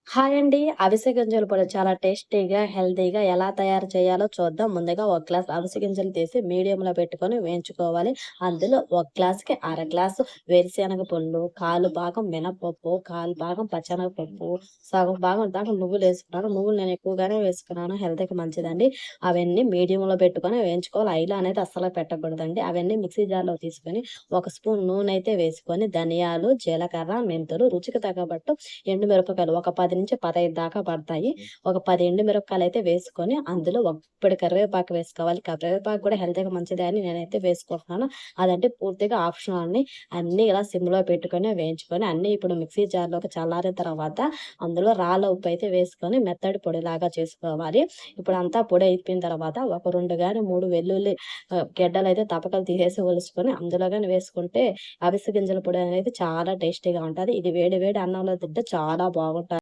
Hi అండి. అవిసె గింజల పొడి చాలా టేస్టీగా, హెల్తీగా ఎలా తయారు చేయాలో చూద్దాం. ముందుగా ఒక గ్లాస్ అవిసె గింజలు తీసి మీడియంలో పెట్టుకొని వేయించుకోవాలి. అందులో ఒక గ్లాస్‌కి అర గ్లాసు వేరుశనగ పళ్ళు, కాలు భాగం మినపప్పు, కాలు భాగం పచ్చెనగపప్పు, సగం భాగం దాకా నువ్వులేసుకున్నాను. నువ్వులు నేను ఎక్కువగానే వేసుకున్నాను. హెల్త్‌కి మంచిదండి. అవన్నీ మీడియంలో పెట్టుకొని వేయించుకోవాలి. హైలో అనేది అస్సలు పెట్టకూడదండి. అవన్నీ మిక్సీ జార్‌లో తీసుకొని, ఒక స్పూన్ నూనె అయితే వేసుకొని, ధనియాలు, జీలకర్ర, మెంతులు, రుచికి తగ్గబట్టు ఎండుమిరపకాయలు ఒక 10-15 దాకా పడతాయి. ఒక 10 ఎండుమిరపకాయలయితే వేసుకొని, అందులో ఒక గుప్పెడు కరివేపాకు వేసుకోవాలి. కరివేపాకు కూడా హెల్త్‌కి మంచిదే అని నేనైతే వేసుకుంటున్నాను. అదంటే పూర్తిగా ఆప్షనల్ అండి. అన్నీ ఇలా సిమ్‌లో పెట్టుకొని వేయించుకొని, అన్నీ ఇప్పుడు మిక్సీ జార్‌లోకి చల్లారిన తర్వాత, అందులో రాళ్ళ ఉప్పయితే వేసుకొని మెత్తటి పొడిలాగా చేసుకోవాలి. ఇప్పుడంతా పొడి అయిపోయిన తర్వాత, ఒక 2 గాని 3 వెల్లుల్లి గెడ్డలయితే తపకలు తీసేసి ఒలుసుకొని, అందులో గాని వేసుకుంటే అవిసె గింజల పొడి అనేది చాలా టేస్టీగా ఉంటది. ఇది వేడి వేడి అన్నంలో తింటే చాలా బాగుంటది.